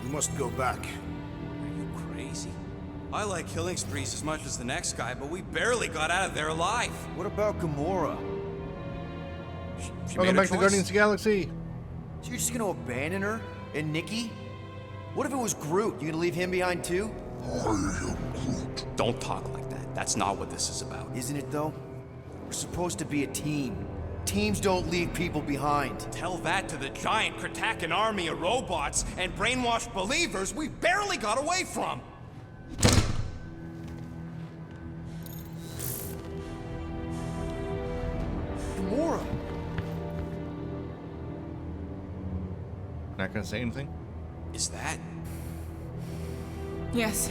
We must go back. Are you crazy? I like killing sprees as much as the next guy, but we barely got out of there alive. What about Gamora? She Welcome made back a to choice. Guardians of the Galaxy. So you're just gonna abandon her? And Nikki? What if it was Groot? You gonna leave him behind too? Don't talk like that. That's not what this is about. Isn't it though? We're supposed to be a team. Teams don't leave people behind. Tell that to the giant Kratakan army of robots and brainwashed believers we barely got away from. Gamora! Not gonna say anything. Is that? Yes,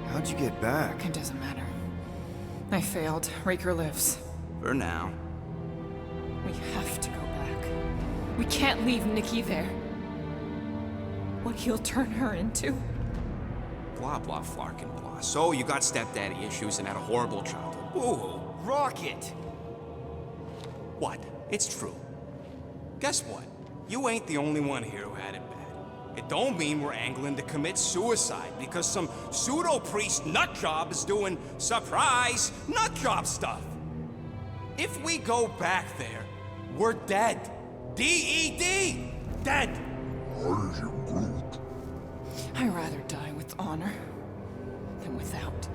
How'd you get back? it doesn't matter. I failed. Raker lives. For now. We have to go back. We can't leave Nikki there. What he'll turn her into. Blah, blah, flarkin' blah. So you got stepdaddy issues and had a horrible childhood. Ooh. Rocket! What? It's true. Guess what? You ain't the only one here who had it bad. It don't mean we're angling to commit suicide because some pseudo-priest nutjob is doing surprise nutjob stuff. If we go back there, we're dead. D-E-D! Dead! I'd rather die with honor than without.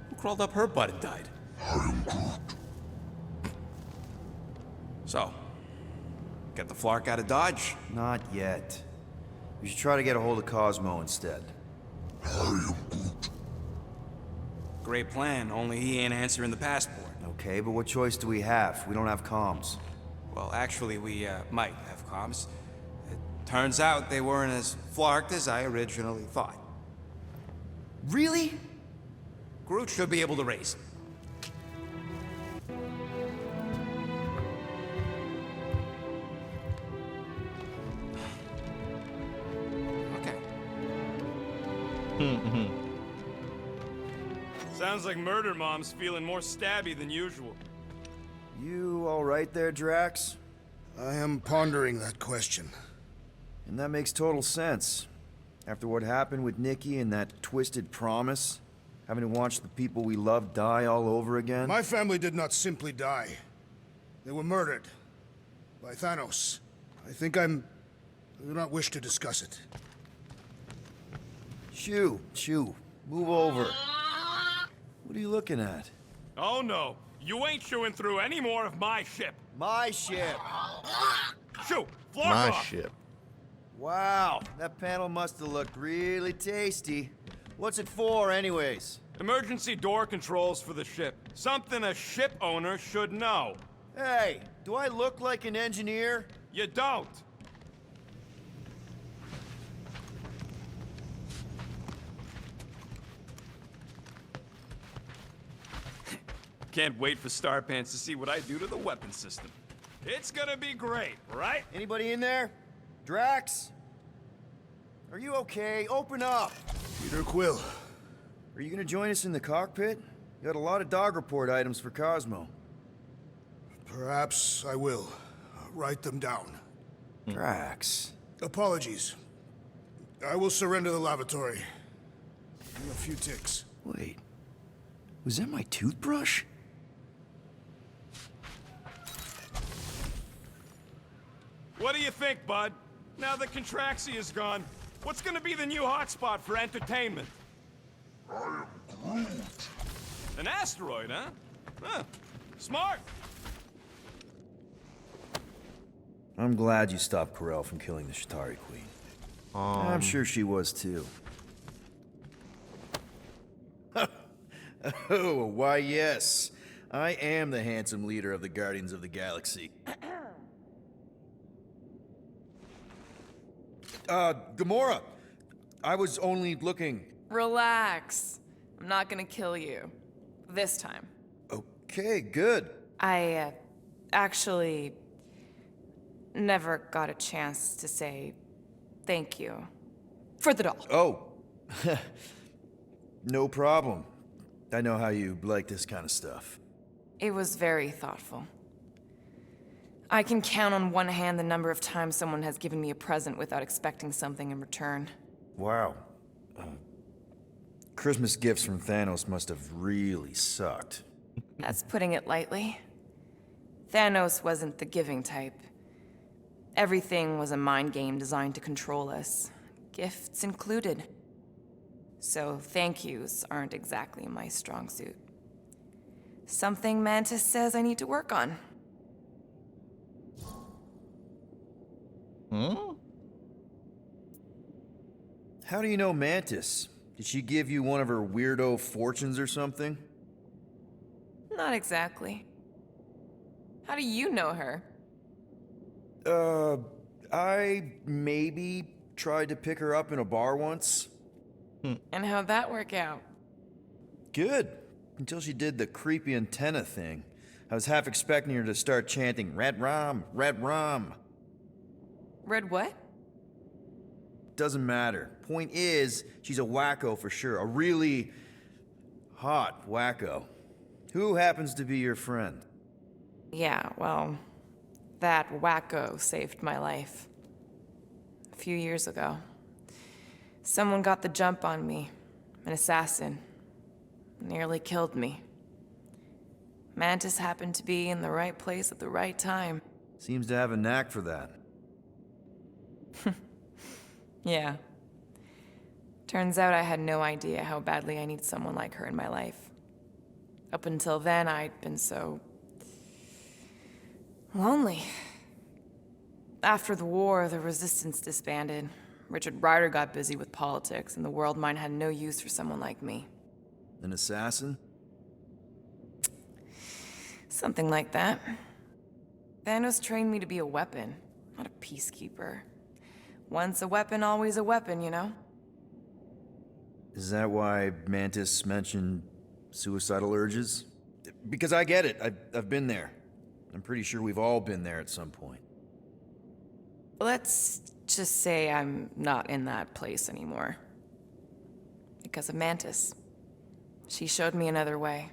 Who crawled up her butt and died? So, get the Flark out of Dodge? Not yet. We should try to get a hold of Cosmo instead. Great plan, only he ain't answering the passport. Okay, but what choice do we have? We don't have comms. Well, actually, we might have comms. It turns out they weren't as flarked as I originally thought. Really? Groot should be able to raise him. Okay. Sounds like Murder Mom's feeling more stabby than usual. You all right there, Drax? I am pondering that question. And that makes total sense. After what happened with Nikki and that twisted promise, having to watch the people we love die all over again. My family did not simply die. They were murdered. By Thanos. I do not wish to discuss it. Shoo, move over. What are you looking at? Oh no, you ain't chewing through any more of my ship. My ship! Shoo, Flark My off. ship. Wow, that panel must have looked really tasty. What's it for, anyways? Emergency door controls for the ship. Something a ship owner should know. Hey, do I look like an engineer? You don't. Can't wait for Starpants to see what I do to the weapon system. It's gonna be great, right? Anybody in there? Drax? Are you okay? Open up! Peter Quill. Are you gonna join us in the cockpit? You got a lot of dog report items for Cosmo. Perhaps I will. Write them down. Drax. Apologies. I will surrender the lavatory. In a few ticks. Wait. Was that my toothbrush? What do you think, bud? Now that Contraxi is gone, what's gonna be the new hotspot for entertainment? I am Groot. An asteroid, huh? Huh. Smart. I'm glad you stopped Corel from killing the Shatari Queen. I'm sure she was too. Oh, why yes. I am the handsome leader of the Guardians of the Galaxy. Gamora! I was only looking. Relax. I'm not gonna kill you. This time. Okay, good. I, actually never got a chance to say thank you for the doll. Oh. No problem. I know how you like this kind of stuff. It was very thoughtful. I can count on one hand the number of times someone has given me a present without expecting something in return. Wow. Christmas gifts from Thanos must have really sucked. That's putting it lightly. Thanos wasn't the giving type. Everything was a mind game designed to control us, gifts included. So thank yous aren't exactly my strong suit. Something Mantis says I need to work on. How do you know Mantis? Did she give you one of her weirdo fortunes or something? Not exactly. How do you know her? I maybe tried to pick her up in a bar once. And how'd that work out? Good. Until she did the creepy antenna thing. I was half expecting her to start chanting, "Red rum, red rum." Red what? Doesn't matter. Point is, she's a wacko for sure. A really hot wacko. Who happens to be your friend? Yeah, well, that wacko saved my life. A few years ago. Someone got the jump on me. An assassin. Nearly killed me. Mantis happened to be in the right place at the right time. Seems to have a knack for that. Yeah. Turns out I had no idea how badly I needed someone like her in my life. Up until then, I'd been so lonely. After the war, the resistance disbanded. Richard Ryder got busy with politics, and the Worldmind had no use for someone like me. An assassin? Something like that. Thanos trained me to be a weapon, not a peacekeeper. Once a weapon, always a weapon, you know? Is that why Mantis mentioned suicidal urges? Because I get it. I've been there. I'm pretty sure we've all been there at some point. Let's just say I'm not in that place anymore. Because of Mantis. She showed me another way.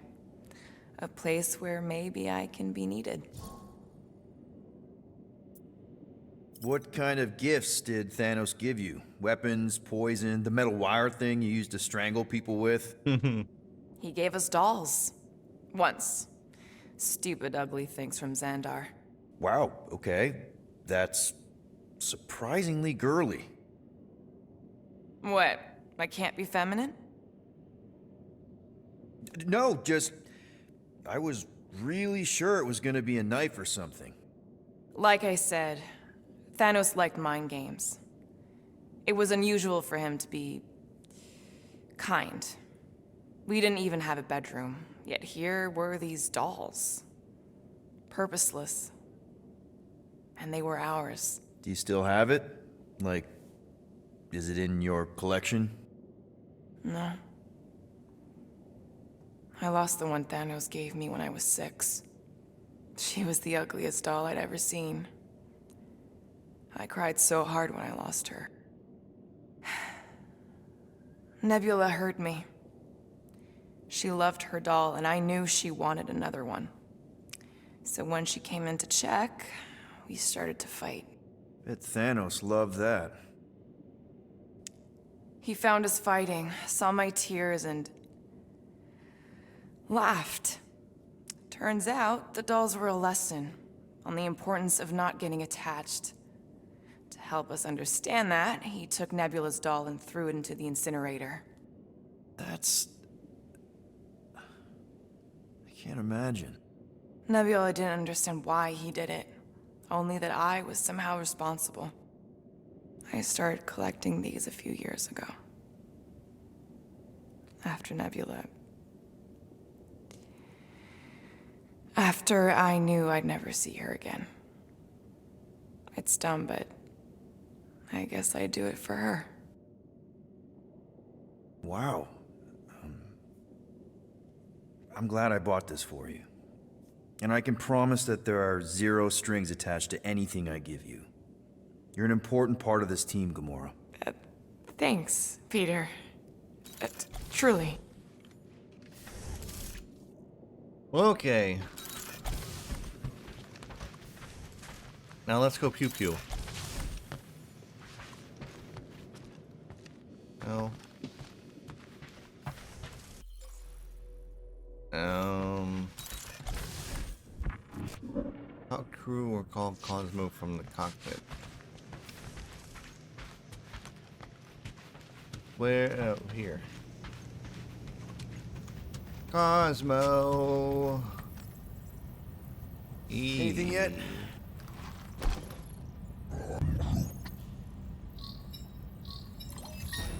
A place where maybe I can be needed. What kind of gifts did Thanos give you? Weapons, poison, the metal wire thing you used to strangle people with? He gave us dolls. Once. Stupid, ugly things from Xandar. Wow, okay. That's surprisingly girly. What? I can't be feminine? No, just... I was really sure it was gonna be a knife or something. Like I said, Thanos liked mind games. It was unusual for him to be kind. We didn't even have a bedroom, yet here were these dolls. Purposeless. And they were ours. Do you still have it? Like, is it in your collection? No. I lost the one Thanos gave me when I was 6. She was the ugliest doll I'd ever seen. I cried so hard when I lost her. Nebula hurt me. She loved her doll, and I knew she wanted another one. So when she came in to check, we started to fight. Bet Thanos loved that. He found us fighting, saw my tears, and laughed. Turns out, the dolls were a lesson on the importance of not getting attached. To help us understand that, he took Nebula's doll and threw it into the incinerator. That's... I can't imagine. Nebula didn't understand why he did it, only that I was somehow responsible. I started collecting these a few years ago. After Nebula. After I knew I'd never see her again. It's dumb, but I guess I'd do it for her. Wow. I'm glad I bought this for you. And I can promise that there are 0 strings attached to anything I give you. You're an important part of this team, Gamora. Thanks, Peter. Truly. Okay. Now let's go pew pew. No. Talk crew or call Cosmo from the cockpit. Where? Oh, here. Cosmo. Anything yet?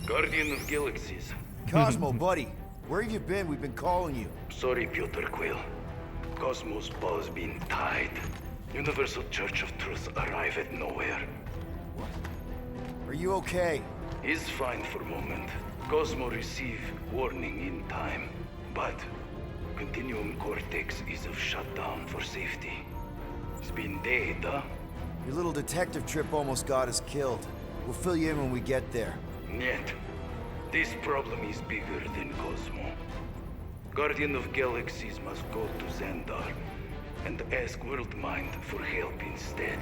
Guardian of Galaxies. Cosmo, buddy. Where have you been? We've been calling you. Sorry, Piotr Quill. Cosmos ball's been tied. Universal Church of Truth arrive at nowhere. Are you okay? He's fine for moment. Cosmo receive warning in time. But Continuum Cortex is of shutdown for safety. It's been dead, huh? Your little detective trip almost got us killed. We'll fill you in when we get there. Yet, this problem is bigger than Cosmo. Guardian of Galaxies must go to Xandar and ask Worldmind for help instead.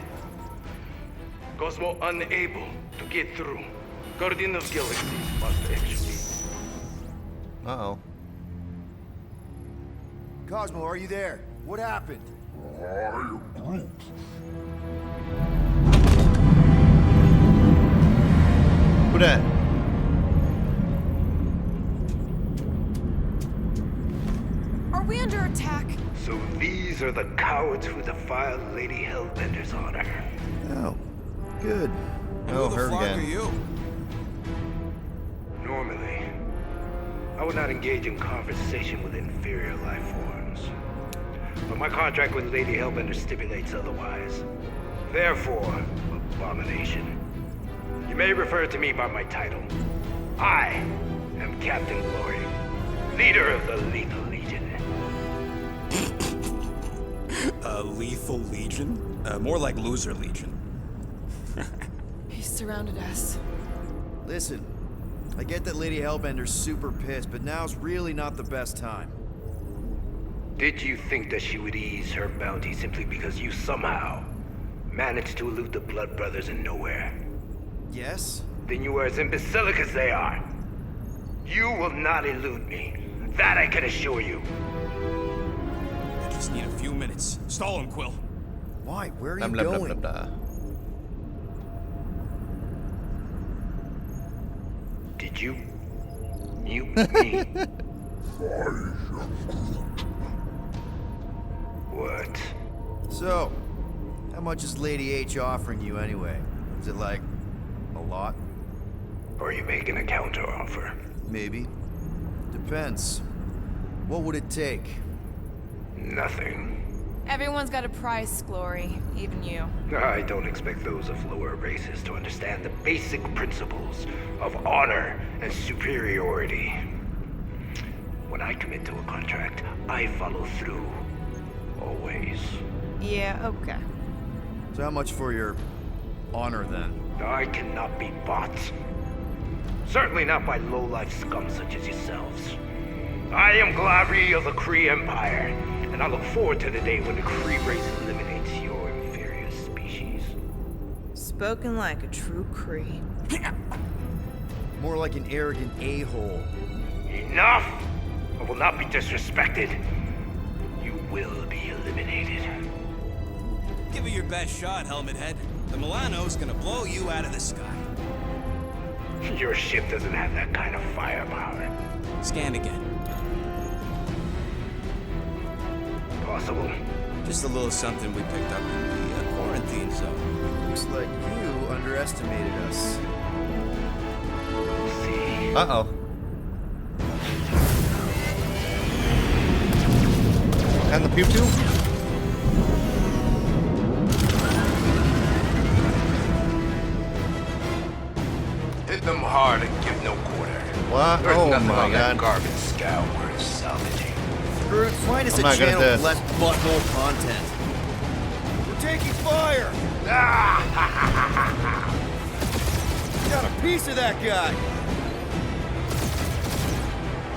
Cosmo unable to get through. Guardian of Galaxies must execute. Uh-oh. Cosmo, are you there? What happened? Who that? Are we under attack? So these are the cowards who defiled Lady Hellbender's honor. Oh, good. Oh, Who the her fuck again. are you? Normally, I would not engage in conversation with inferior life forms. But my contract with Lady Hellbender stipulates otherwise. Therefore, abomination. You may refer to me by my title. I am Captain Glory, leader of the Lethal Legion. Lethal Legion? More like Loser Legion. He surrounded us. Listen, I get that Lady Hellbender's super pissed, but now's really not the best time. Did you think that she would ease her bounty simply because you somehow managed to elude the Blood Brothers in nowhere? Yes? Then you are as imbecilic as they are. You will not elude me. That I can assure you. I just need a few minutes. Stall him, Quill. Why? Where are Blah, you blah, blah, going? blah, blah. Did you mute me? What? So, how much is Lady H offering you anyway? Is it like a lot? Are you making a counteroffer? Maybe. Depends. What would it take? Nothing. Everyone's got a price, Glory, even you. I don't expect those of lower races to understand the basic principles of honor and superiority. When I commit to a contract, I follow through. Always. Yeah, okay. So how much for your honor then? I cannot be bought. Certainly not by low-life scum such as yourselves. I am Glari of the Kree Empire, and I look forward to the day when the Kree race eliminates your inferior species. Spoken like a true Kree. More like an arrogant a-hole. Enough! I will not be disrespected. You will be eliminated. Give it your best shot, Helmet Head. The Milano's gonna blow you out of the sky. Your ship doesn't have that kind of firepower. Scan again. Possible. Just a little something we picked up in the quarantine zone. Looks like you underestimated us. We'll see. Uh-oh. And the pew-pew? Hit them hard and give no quarter. What? There's Oh nothing my on that god. garbage scow worth salvaging. Screw it, find us I'm a not good at channel with this. less butthole content. We're taking fire! Got a piece of that guy!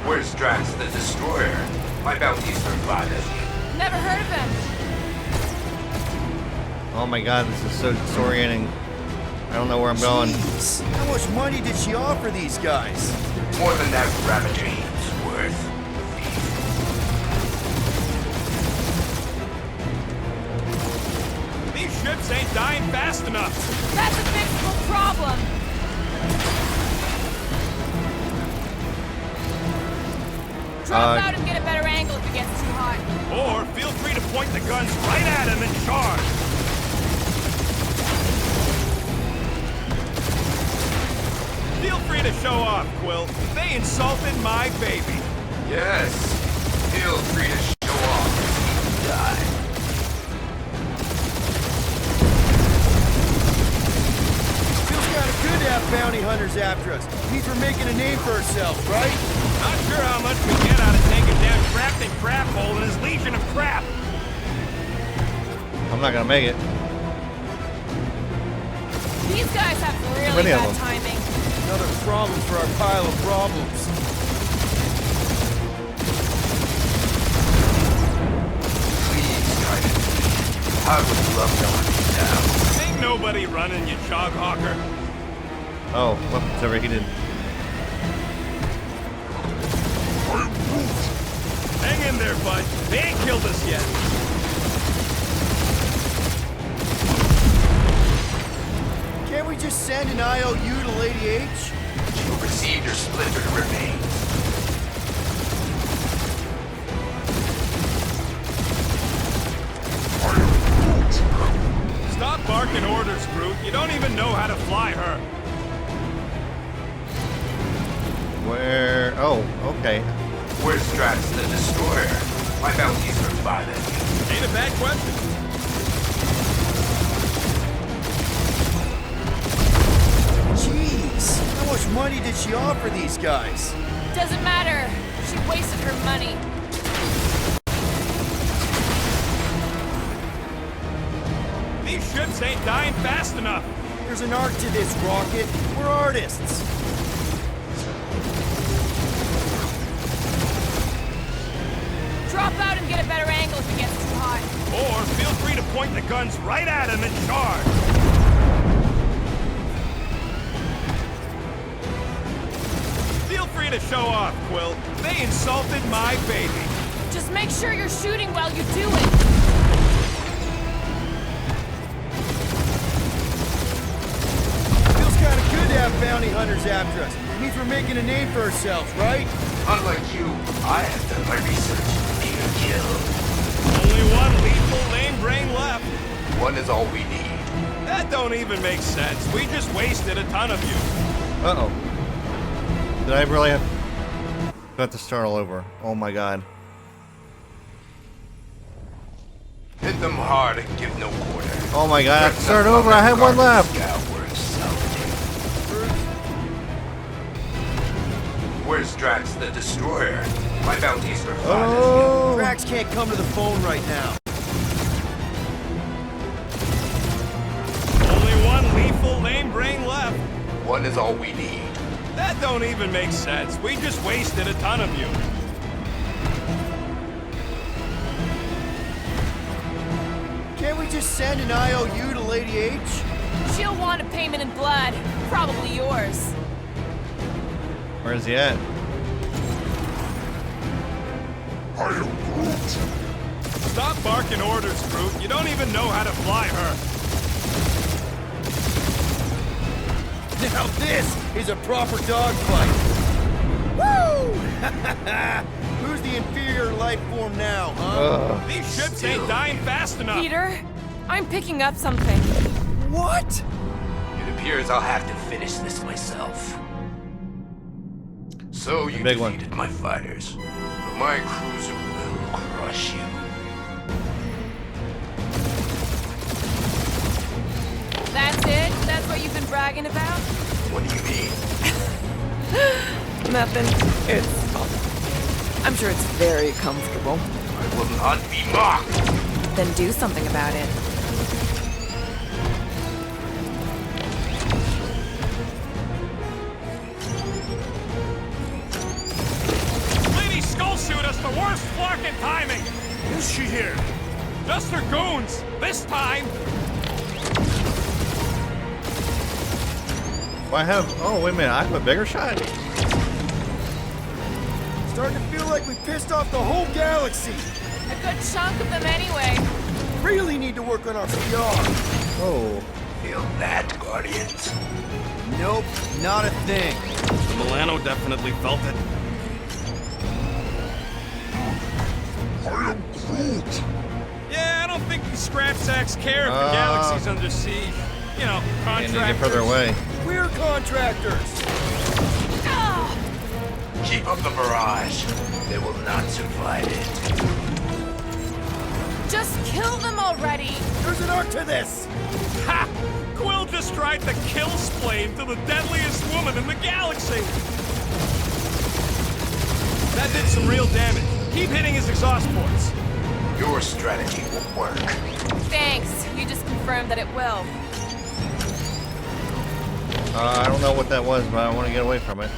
Where's Drax the Destroyer? My bounty is persuaded. Never heard of him. Oh my god, this is so disorienting. I don't know where I'm going. Jeez, how much money did she offer these guys? More than that Ravage's worth. These ships ain't dying fast enough. That's a fixable problem. Drop out and get a better angle if it gets too hot. Or feel free to point the guns right at him and charge. Feel free to show off, Quill. They insulted my baby. Yes. Feel free to show off. Die. Feels kind of good to have bounty hunters after us. Means we're making a name for ourselves, right? Not sure how much we get out of taking down Crafting Crap Hole and his legion of crap. I'm not gonna make it. These guys have really many of bad them. timing. Another problem for our pile of problems. Please try to. I would love to hunt you down. Ain't nobody running, you chog hawker. Oh, weapons overheated. Hang in there, bud. They ain't killed us yet. Can't we just send an IOU to Lady H? You'll receive your splintered remains. Stop barking orders, Groot. You don't even know how to fly her. Where? Oh, okay. Where's Drax the Destroyer? My bounty's persuaded. Ain't a bad question. Jeez, how much money did she offer these guys? Doesn't matter. She wasted her money. These ships ain't dying fast enough. There's an art to this, Rocket. We're artists. Drop out and get a better angle if it gets too hot. Or feel free to point the guns right at him and charge. Feel free to show off, Quill. They insulted my baby. Just make sure you're shooting while you do it. Feels kind of good to have bounty hunters after us. Means we're making a name for ourselves, right? Unlike you, I have done my research. Peter killed. Only one lethal lame brain left. One is all we need. That don't even make sense. We just wasted a ton of you. Uh-oh. Did I really have... Got to start all over. Oh my god. Hit them hard and give no quarter. Oh my god, I have to start over. I had one left. Where's Drax the Destroyer? My bounty's for Oh. Drax can't come to the phone right now. Only one lethal lame brain left. One is all we need. That don't even make sense. We just wasted a ton of you. Can't we just send an IOU to Lady H? She'll want a payment in blood. Probably yours. Where's he at? Stop barking orders, Groot. You don't even know how to fly her. Now this is a proper dogfight. Woo! Who's the inferior life form now, huh? These ships ain't dying fast enough. Peter, I'm picking up something. What? It appears I'll have to finish this myself. So you Big one. defeated my fighters, but my cruiser will crush you. That's it? That's what you've been bragging about? What do you mean? Nothing. I'm sure it's very comfortable. I will not be mocked. Then do something about it. Lady Skull Shoot us Just the worst fucking timing! Is she here? Just her goons! This time! I have. Oh, wait a minute. I have a bigger shot? Starting to feel like we pissed off the whole galaxy. A good chunk of them anyway. Really need to work on our PR. Oh. Feel that, Guardians? Nope, not a thing. The Milano definitely felt it. Yeah, I don't think these scrap sacks care if the galaxy's under siege. You know, I need to get contractors. further away. We're contractors. Keep up the barrage. They will not survive it. Just kill them already! There's an art to this. Ha! Quill just tried to kill Splane to the deadliest woman in the galaxy! That did some real damage. Keep hitting his exhaust ports. Your strategy will work. Thanks, you just confirmed that it will. I don't know what that was, but I want to get away from it.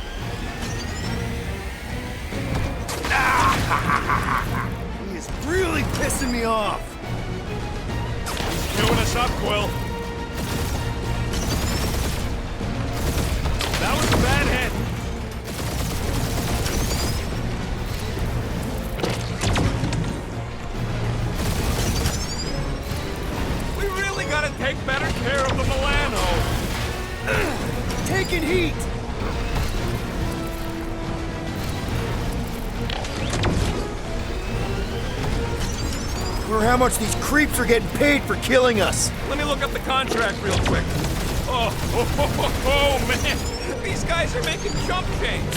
He is really pissing me off. Chewing us up, Quill. That was a bad hit. We really gotta take better care of the Milano. Taking heat. Or how much these creeps are getting paid for killing us. Let me look up the contract real quick. Oh, man. These guys are making jump chains.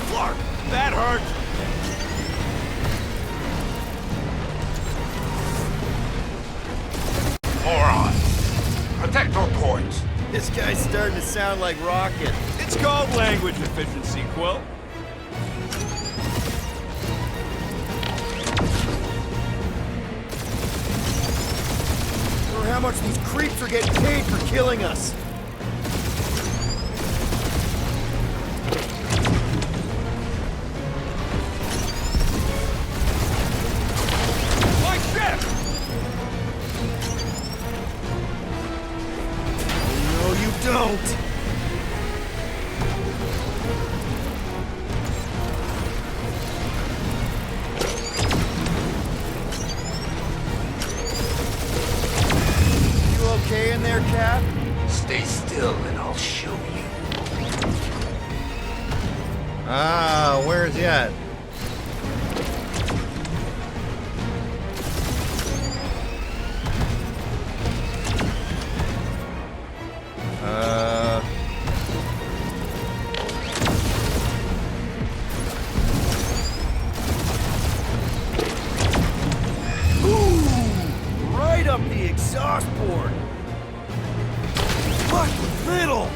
Clark, that hurt. Moron. Protect our ports. This guy's starting to sound like Rocket. It's called language efficiency, Quill. Or how much these creeps are getting paid for killing us. My ship! No, you don't. You okay in there, Cap? Stay still and I'll show you. Ah, where is he at? Right up the exhaust port. What little?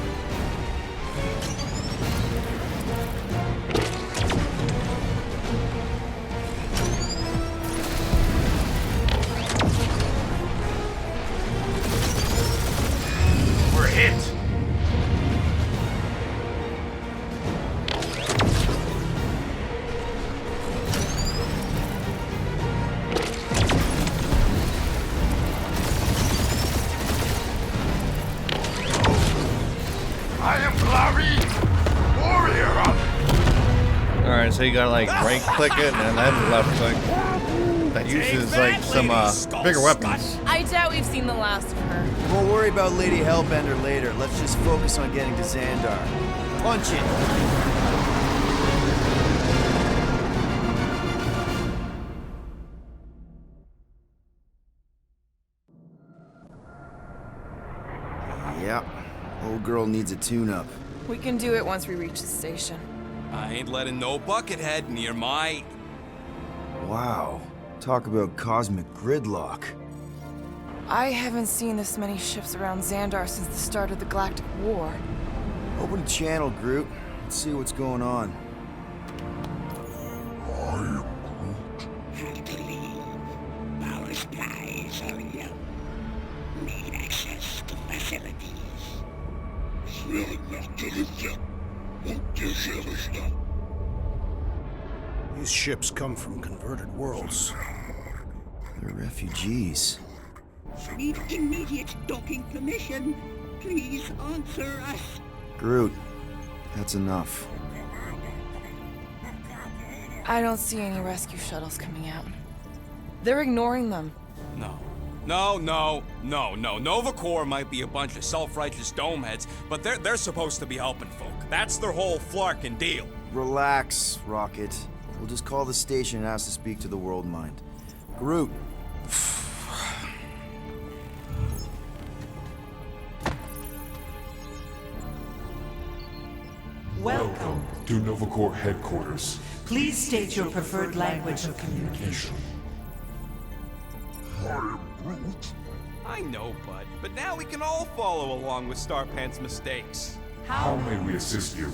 We're hit. I am Clary, warrior of... Alright, so you gotta like right click it and then left click. That uses like some bigger weapons. I doubt we've seen the last of her. We'll worry about Lady Hellbender later. Let's just focus on getting to Xandar. Punch it! Yep. Old girl needs a tune-up. We can do it once we reach the station. I ain't letting no buckethead near my... Wow. Talk about cosmic gridlock. I haven't seen this many ships around Xandar since the start of the Galactic War. Open a channel, Groot. Let's see what's going on. Have to leave. Power supplies are low. Need access to facilities. These ships come from converted worlds. They're refugees. Need immediate docking permission. Please answer us. Groot, that's enough. I don't see any rescue shuttles coming out. They're ignoring them. No. Nova Corps might be a bunch of self-righteous domeheads, but they're supposed to be helping folk. That's their whole flarkin' deal. Relax, Rocket. We'll just call the station and ask to speak to the Worldmind. Groot. Welcome to Nova Corps headquarters. Please state your preferred language of communication. I know, Bud, but now we can all follow along with Starpant's mistakes. How may we assist you?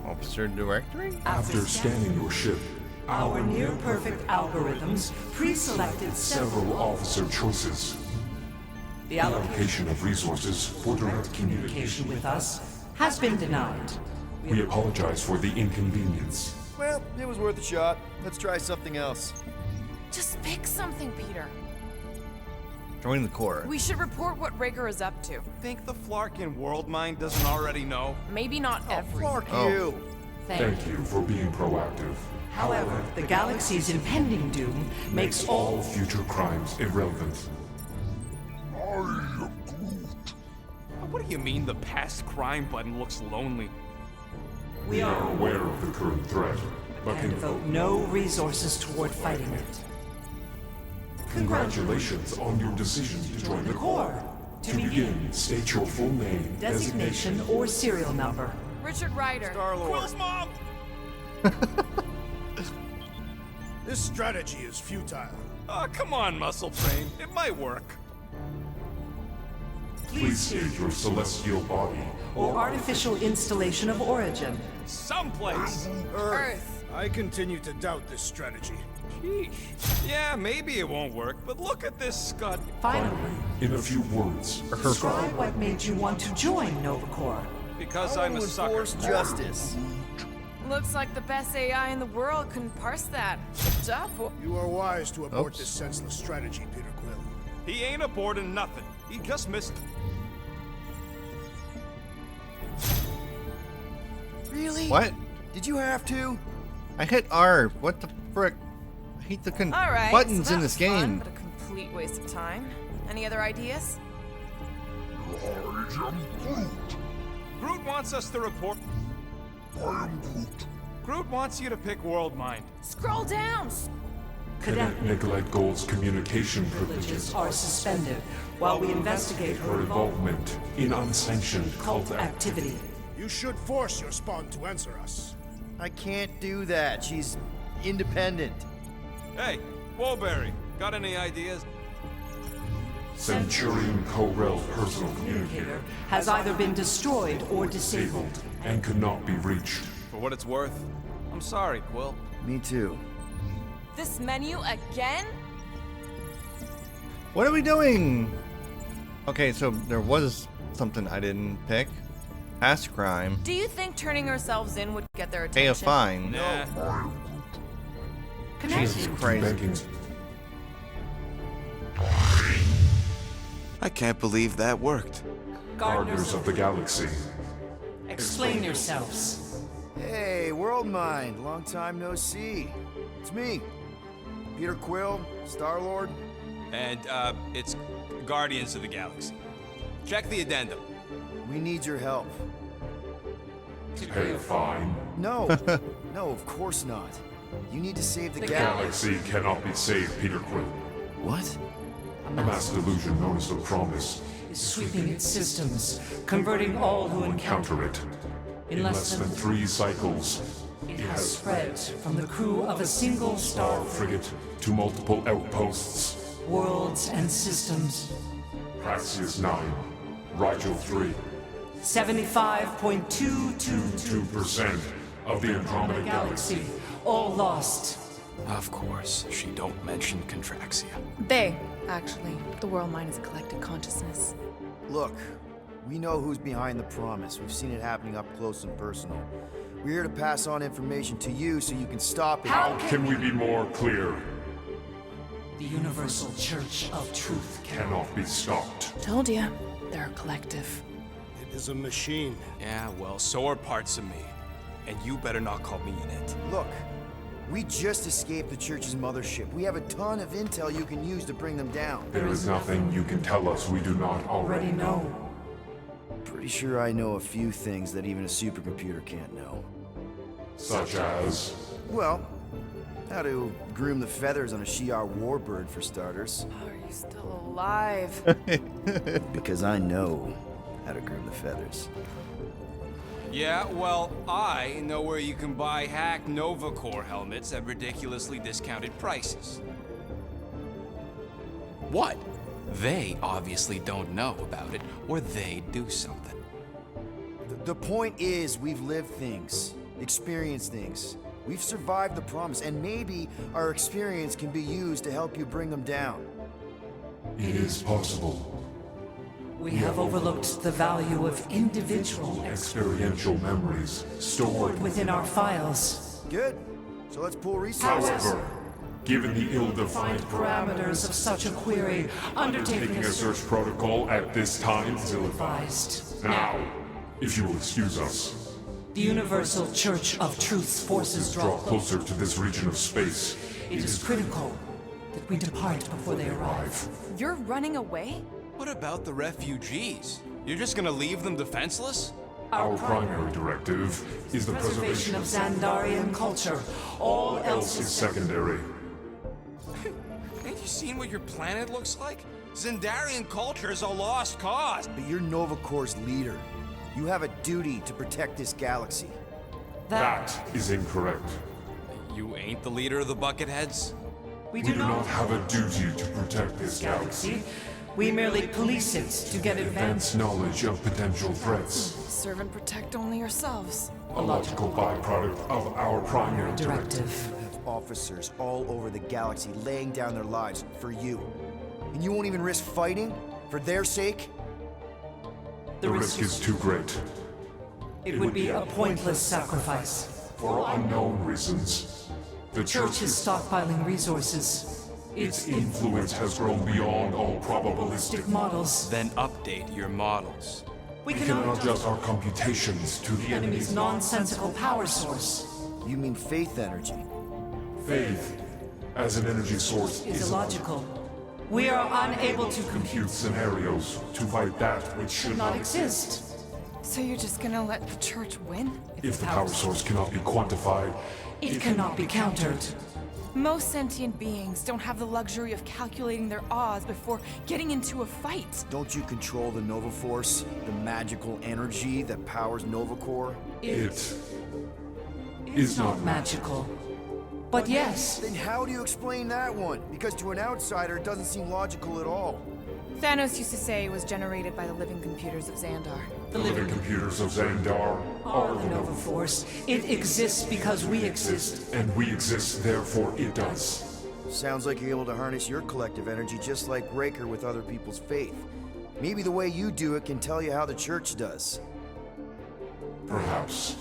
Officer directory? After scanning your ship, Our near-perfect algorithms pre-selected several officer choices. The Allocation of resources for direct communication with us has been denied. We apologize for the inconvenience. Well, it was worth a shot. Let's try something else. Just pick something, Peter. Join the Corps. We should report what Rigger is up to. Think the Flarkin Worldmind doesn't already know? Maybe not every. Fuck Oh. you. Thank you for being proactive. However, the galaxy's impending doom makes all All future crimes irrelevant. What do you mean the past crime button looks lonely? we We are are aware of the current threat, but and can devote no resources toward fighting it. Congratulations on your decision to join the Corps. Corps. To begin, state your full name, Designation or serial number. Richard Ryder. Quill's mom! This strategy is futile. Oh, come on, Muscle Train. It might work. Please state your celestial body Or artificial installation of origin. Someplace. Earth. I continue to doubt this strategy. Sheesh. Yeah, maybe it won't work, but look at this scud. Finally, in a few words. describe what made you want to join Nova Corps. Because I I'm a want to sucker. enforce justice. Looks like the best AI in the world couldn't parse that. Good job, boy. You are wise to abort Oops. this senseless strategy, Peter Quill. He ain't aborting nothing. He just missed. Really? What? Did you have to? I hit R. What the frick? I hate the All right. buttons so in that this was fun, game. but a complete waste of time. Any other ideas? Groot wants us to report. Groot wants you to pick Worldmind. Scroll down. Cadet Nicolette Gold's communication privileges privileges are suspended while we investigate her her involvement involvement in unsanctioned cult cult activity. You should force your spawn to answer us. I can't do that. She's independent. Hey, Woolberry, got any ideas? Centurion Corell's personal communicator Communicator has either been destroyed or disabled. disabled and could not be reached. For what it's worth, I'm sorry, Quill. Me too. This menu again? What are we doing? Okay, so there was something I didn't pick. Past crime. Do you think turning ourselves in would get their Pay attention? a fine. Nah. Jesus Christ. Banking's I can't believe that worked. Gardeners of the Galaxy. Explain yourselves. Hey, Worldmind. Long time no see. It's me. Peter Quill, Star-Lord. And, it's Guardians of the Galaxy. Check the addendum. We need your help. Pay a fine. No. No, of course not. You need to save the galaxy. Galaxy cannot be saved, Peter Quill. What? A mass delusion known as the Promise. Is sweeping its systems, converting all who encounter Counter it. in less than 3 cycles, it has spread from the crew of a single star frigate to multiple outposts. worlds and systems. Praxius 9, Rigel 3, 75.222 2% of the Andromeda Galaxy. galaxy, all lost. Of course, she don't mention Contraxia. They, actually. The Worldmind is a collective consciousness. Look, We know who's behind the promise. We've seen it happening up close and personal. We're here to pass on information to you so you can stop it. How can we be more clear? The Universal Church of Truth Cannot be stopped. Told ya, they're a collective. It is a machine. Yeah, well, so are parts of me. And you better not call me in it. Look, we just escaped the church's mothership. We have a ton of intel you can use to bring them down. There is nothing you can tell us we do not already know. Pretty sure I know a few things that even a supercomputer can't know. Such as... Well, how to groom the feathers on a Shi'ar warbird, for starters. How are you still alive? Because I know how to groom the feathers. Yeah, well, I know where you can buy hacked Nova Corps helmets at ridiculously discounted prices. What? They obviously don't know about it, or they do something. The point is, we've lived things, experienced things. We've survived the promise, and maybe our experience can be used to help you bring them down. It is possible. We have overlooked the value of individual Experiential memories stored within our files. Good. So let's pull resources. However, given the ill-defined Parameters of such a query, undertaking taking a search protocol at this time is ill-advised. Now, if you will excuse us, The Universal Church of Truth's forces draw closer to this region of space. It is critical that we depart before they arrive. You're running away? What about the refugees? You're just gonna leave them defenseless? Our primary directive is the preservation of Xandarian culture. All else is secondary. Ain't you seen what your planet looks like? Xandarian culture is a lost cause. But you're Nova Corps' leader. You have a duty to protect this galaxy. That is incorrect. You ain't the leader of the Bucketheads? We We do not have a duty to protect this galaxy. We merely police it to get Advance knowledge of potential threats. Serve and protect only yourselves. A logical byproduct of our primary directive. directive. You have officers all over the galaxy laying down their lives for you. And you won't even risk fighting? For their sake? The risk is too great. It would be a pointless sacrifice. For unknown reasons, the Church is stockpiling resources. its influence has grown beyond all probabilistic. Models. Then update your models. We We can adjust our computations to the enemy's enemy's nonsensical power source. You mean faith energy? faith as an energy source Is illogical. We are unable to compute scenarios to fight that which should not not exist. So you're just gonna let the church win? If the power source cannot be quantified, It cannot be countered. Most sentient beings don't have the luxury of calculating their odds before getting into a fight. Don't you control the Nova Force? The magical energy that powers Nova Corps? it is not Magical. But yes, Then how do you explain that one? Because to an outsider, it doesn't seem logical at all. Thanos used to say it was generated by the living computers of Xandar. the living computers of Xandar are the Nova Force. It exists because we exist. and we exist, therefore it does. Sounds like you're able to harness your collective energy just like Raker with other people's faith. Maybe the way you do it can tell you how the church does. Perhaps.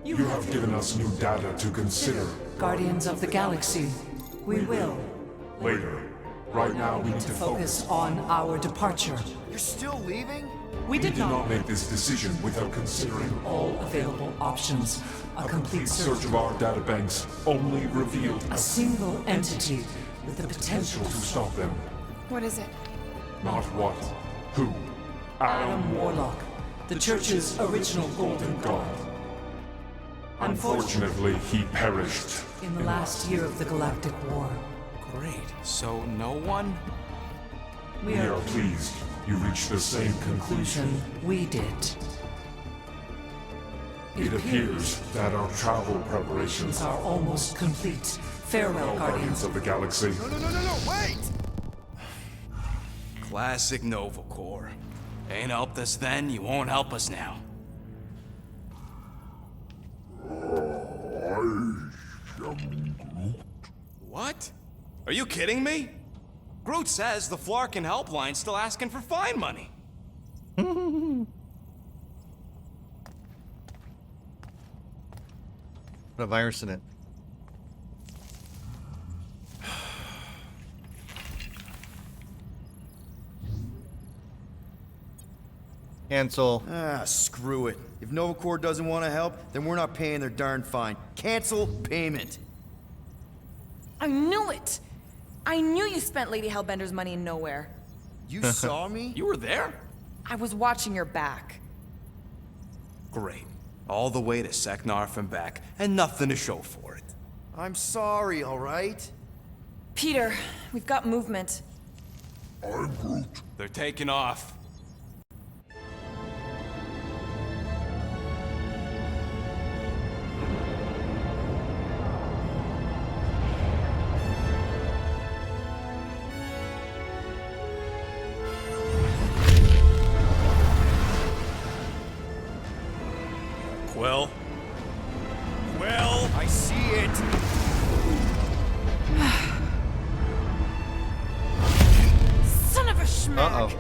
You have given us new data to consider. Guardians of the Galaxy. We will Later. Right now we need to focus on our departure. You're still leaving? We We did did not not make this decision without considering all available options. A complete search search. of our databanks only revealed A single entity with the potential to stop them. What is it? Not what, who. Adam Warlock, the Church's original Golden God. Unfortunately, he perished. In the last year of the Galactic War, Great. So no one? we We are are pleased you reached the same conclusion. we did. It appears that our travel preparations Are almost complete. Farewell, Guardians. of the galaxy. No, wait! Classic Nova Corps. Ain't helped us then, you won't help us now. What? Are you kidding me? Groot says the Flarkin helpline's still asking for fine money. Put a virus in it. Cancel. Ah, screw it. If Novacore doesn't want to help, then we're not paying their darn fine. Cancel payment. I knew it! I knew you spent Lady Hellbender's money in nowhere. You saw me? You were there? I was watching your back. Great. All the way to Seknarf and back, and nothing to show for it. I'm sorry, all right? Peter, we've got movement. They're taking off. Quill? Quill? I see it. Son of a schmack! Uh-oh.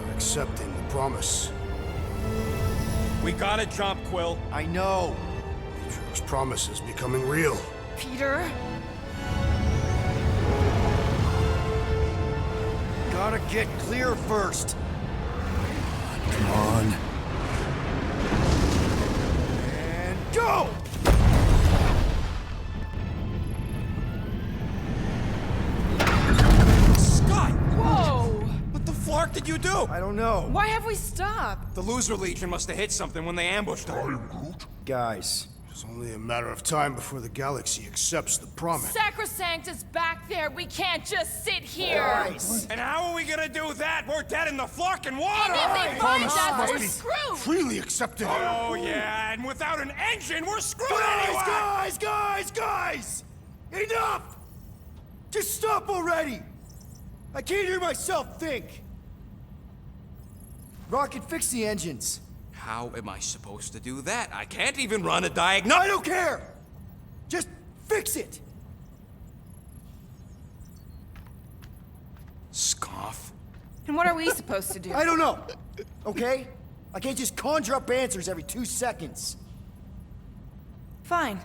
You're accepting the promise. We gotta jump, Quill. I know. Atrium's promise is becoming real. Peter? Gotta get clear first. Come on. And go! Scott! Whoa! What the flark did you do? I don't know. Why have we stopped? The Loser Legion must have hit something when they ambushed her. Guys, It's only a matter of time before the galaxy accepts the promise. Sacrosanct is back there. We can't just sit here. guys. And how are we gonna do that? We're dead in the flarkin' water! And if they find Promise us, must we're be screwed. freely accepted. Oh, yeah, and without an engine, we're screwed anyway! Guys! Enough! Just stop already! I can't hear myself think. Rocket, fix the engines. How am I supposed to do that? I can't even run a I diagnostic. don't care! Just fix it! Scoff. And what are we supposed to do? I don't know, okay? I can't just conjure up answers every 2 seconds. Fine.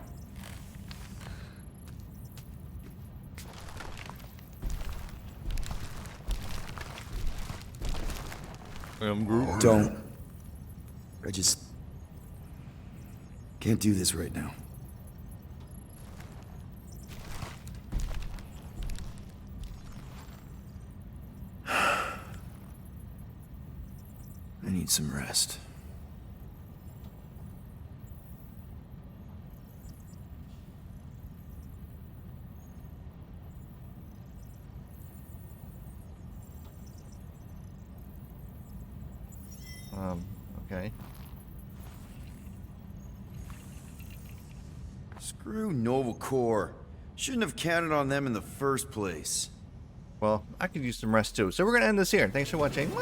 Groot. Don't. I just can't do this right now. I need some rest. Okay. Screw Novacore. Shouldn't have counted on them in the first place. Well, I could use some rest too. So we're going to end this here. Thanks for watching.